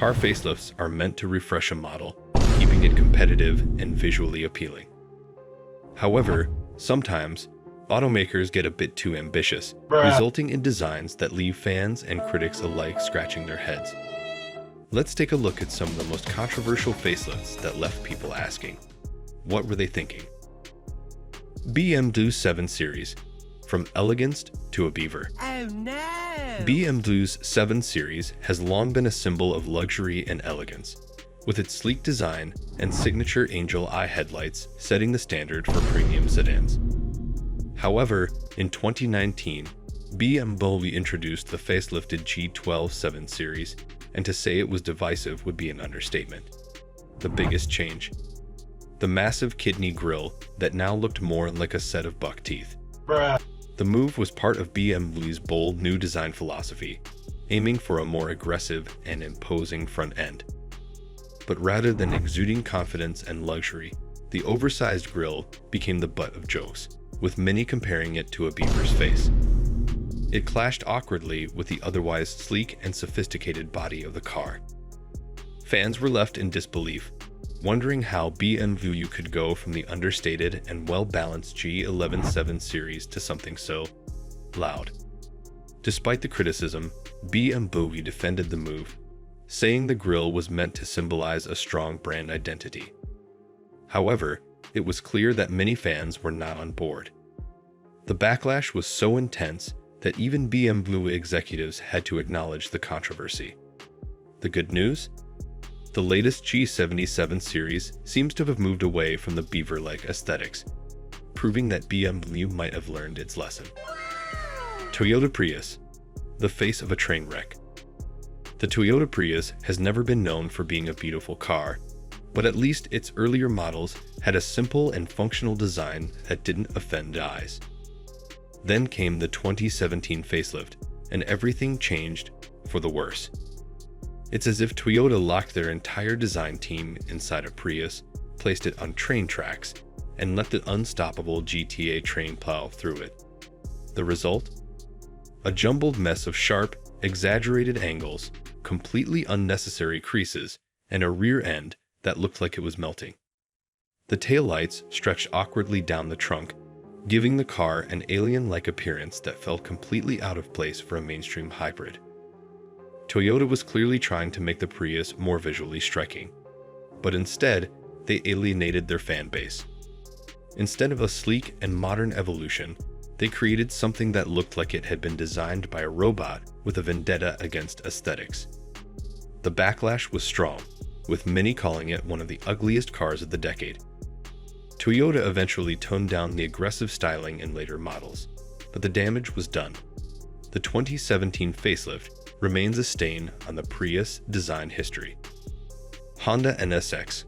Car facelifts are meant to refresh a model, keeping it competitive and visually appealing. However, sometimes, automakers get a bit too ambitious, resulting in designs that leave fans and critics alike scratching their heads. Let's take a look at some of the most controversial facelifts that left people asking, what were they thinking? BMW 7 Series, from elegance to a beaver. Oh no! BMW's 7 Series has long been a symbol of luxury and elegance, with its sleek design and signature angel eye headlights setting the standard for premium sedans. However, in 2019, BMW introduced the facelifted G12 7 Series, and to say it was divisive would be an understatement. The biggest change: the massive kidney grille that now looked more like a set of buck teeth. The move was part of BMW's bold new design philosophy, aiming for a more aggressive and imposing front end. But rather than exuding confidence and luxury, the oversized grille became the butt of jokes, with many comparing it to a beaver's face. It clashed awkwardly with the otherwise sleek and sophisticated body of the car. Fans were left in disbelief, wondering how BMW could go from the understated and well-balanced G11 7 Series to something so loud. Despite the criticism, BMW defended the move, saying the grille was meant to symbolize a strong brand identity. However, it was clear that many fans were not on board. The backlash was so intense that even BMW executives had to acknowledge the controversy. The good news? The latest G77 series seems to have moved away from the beaver-like aesthetics, proving that BMW might have learned its lesson. Toyota Prius, the face of a train wreck. The Toyota Prius has never been known for being a beautiful car, but at least its earlier models had a simple and functional design that didn't offend eyes. Then came the 2017 facelift, and everything changed for the worse. It's as if Toyota locked their entire design team inside a Prius, placed it on train tracks, and let the unstoppable GTA train plow through it. The result? A jumbled mess of sharp, exaggerated angles, completely unnecessary creases, and a rear end that looked like it was melting. The taillights stretched awkwardly down the trunk, giving the car an alien-like appearance that felt completely out of place for a mainstream hybrid. Toyota was clearly trying to make the Prius more visually striking, but instead, they alienated their fan base. Instead of a sleek and modern evolution, they created something that looked like it had been designed by a robot with a vendetta against aesthetics. The backlash was strong, with many calling it one of the ugliest cars of the decade. Toyota eventually toned down the aggressive styling in later models, but the damage was done. The 2017 facelift remains a stain on the Prius design history. Honda NSX.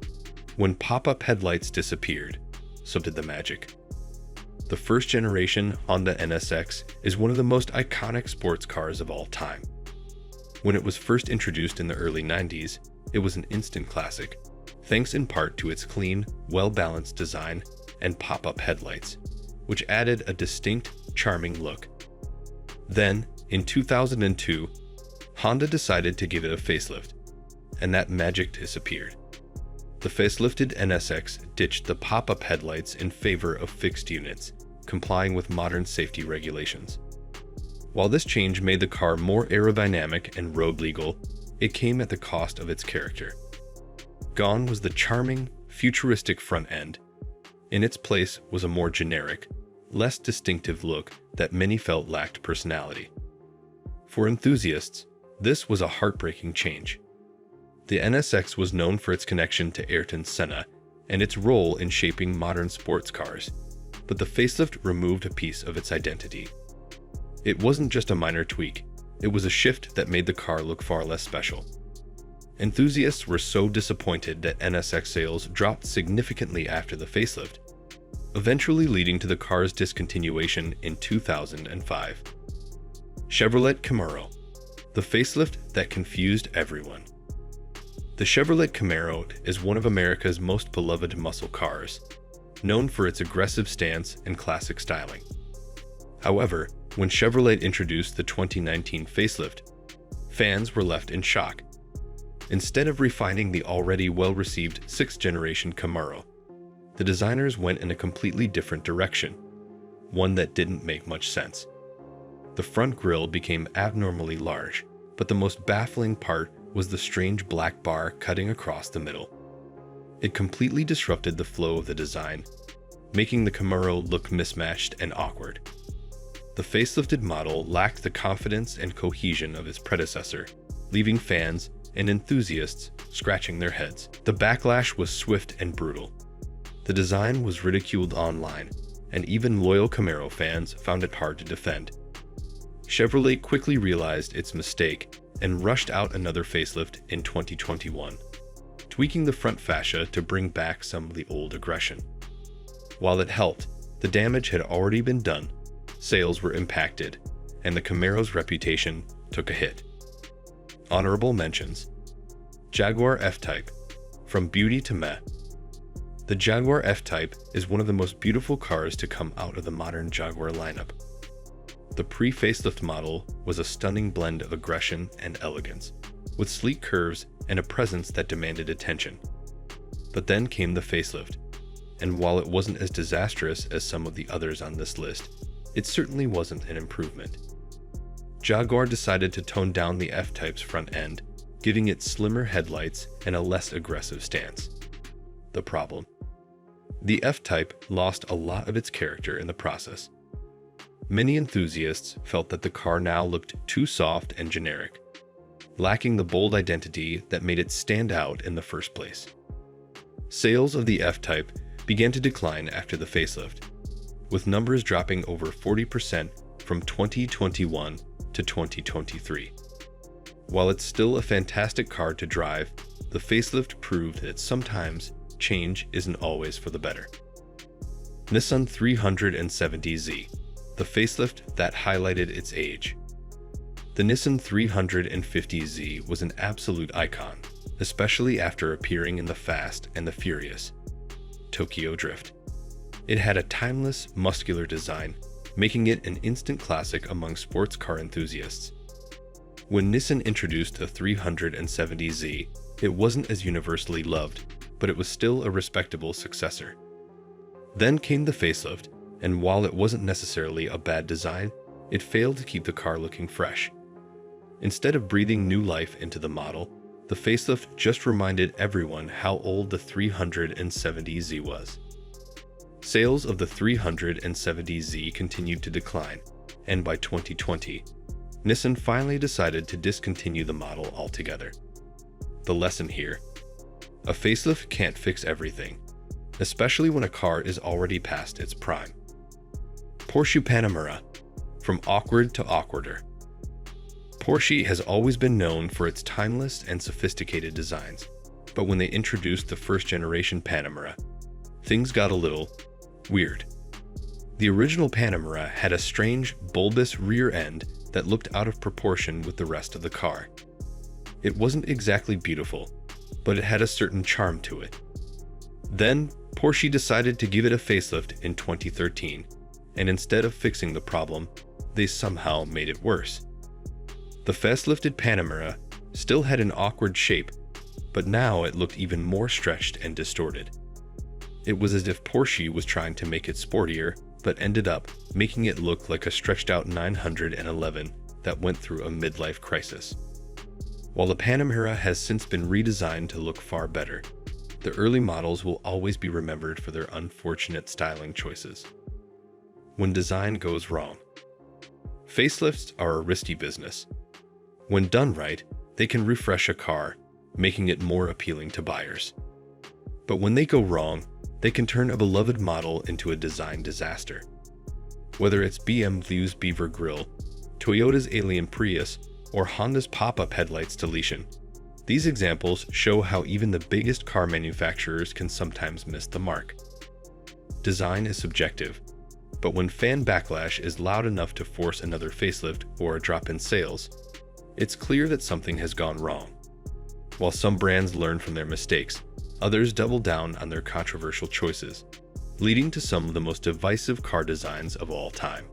When pop-up headlights disappeared, so did the magic. The first-generation Honda NSX is one of the most iconic sports cars of all time. When it was first introduced in the early 90s, it was an instant classic, thanks in part to its clean, well-balanced design and pop-up headlights, which added a distinct, charming look. Then, in 2002, Honda decided to give it a facelift, and that magic disappeared. The facelifted NSX ditched the pop-up headlights in favor of fixed units, complying with modern safety regulations. While this change made the car more aerodynamic and road legal, it came at the cost of its character. Gone was the charming, futuristic front end. In its place was a more generic, less distinctive look that many felt lacked personality. For enthusiasts, this was a heartbreaking change. The NSX was known for its connection to Ayrton Senna and its role in shaping modern sports cars, but the facelift removed a piece of its identity. It wasn't just a minor tweak, it was a shift that made the car look far less special. Enthusiasts were so disappointed that NSX sales dropped significantly after the facelift, eventually leading to the car's discontinuation in 2005. Chevrolet Camaro, the facelift that confused everyone. The Chevrolet Camaro is one of America's most beloved muscle cars, known for its aggressive stance and classic styling. However, when Chevrolet introduced the 2019 facelift, fans were left in shock. Instead of refining the already well-received 6th generation Camaro, the designers went in a completely different direction, one that didn't make much sense. The front grille became abnormally large, but the most baffling part was the strange black bar cutting across the middle. It completely disrupted the flow of the design, making the Camaro look mismatched and awkward. The facelifted model lacked the confidence and cohesion of its predecessor, leaving fans and enthusiasts scratching their heads. The backlash was swift and brutal. The design was ridiculed online, and even loyal Camaro fans found it hard to defend. Chevrolet quickly realized its mistake and rushed out another facelift in 2021, tweaking the front fascia to bring back some of the old aggression. While it helped, the damage had already been done, sales were impacted, and the Camaro's reputation took a hit. Honorable mentions: Jaguar F-Type, from beauty to meh. The Jaguar F-Type is one of the most beautiful cars to come out of the modern Jaguar lineup. The pre-facelift model was a stunning blend of aggression and elegance, with sleek curves and a presence that demanded attention. But then came the facelift, and while it wasn't as disastrous as some of the others on this list, it certainly wasn't an improvement. Jaguar decided to tone down the F-Type's front end, giving it slimmer headlights and a less aggressive stance. The problem: the F-Type lost a lot of its character in the process. Many enthusiasts felt that the car now looked too soft and generic, lacking the bold identity that made it stand out in the first place. Sales of the F-Type began to decline after the facelift, with numbers dropping over 40% from 2021 to 2023. While it's still a fantastic car to drive, the facelift proved that sometimes change isn't always for the better. Nissan 370Z, the facelift that highlighted its age. The Nissan 350Z was an absolute icon, especially after appearing in the Fast and the Furious Tokyo Drift. It had a timeless, muscular design, making it an instant classic among sports car enthusiasts. When Nissan introduced the 370Z, it wasn't as universally loved, but it was still a respectable successor. Then came the facelift, and while it wasn't necessarily a bad design, it failed to keep the car looking fresh. Instead of breathing new life into the model, the facelift just reminded everyone how old the 370Z was. Sales of the 370Z continued to decline, and by 2020, Nissan finally decided to discontinue the model altogether. The lesson here: a facelift can't fix everything, especially when a car is already past its prime. Porsche Panamera, from awkward to awkwarder. Porsche has always been known for its timeless and sophisticated designs, but when they introduced the first-generation Panamera, things got a little weird. The original Panamera had a strange, bulbous rear end that looked out of proportion with the rest of the car. It wasn't exactly beautiful, but it had a certain charm to it. Then, Porsche decided to give it a facelift in 2013, and instead of fixing the problem, they somehow made it worse. The facelifted Panamera still had an awkward shape, but now it looked even more stretched and distorted. It was as if Porsche was trying to make it sportier, but ended up making it look like a stretched-out 911 that went through a midlife crisis. While the Panamera has since been redesigned to look far better, the early models will always be remembered for their unfortunate styling choices. When design goes wrong. Facelifts are a risky business. When done right, they can refresh a car, making it more appealing to buyers. But when they go wrong, they can turn a beloved model into a design disaster. Whether it's BMW's beaver grille, Toyota's alien Prius, or Honda's pop-up headlights deletion, these examples show how even the biggest car manufacturers can sometimes miss the mark. Design is subjective, but when fan backlash is loud enough to force another facelift or a drop in sales, it's clear that something has gone wrong. While some brands learn from their mistakes, others double down on their controversial choices, leading to some of the most divisive car designs of all time.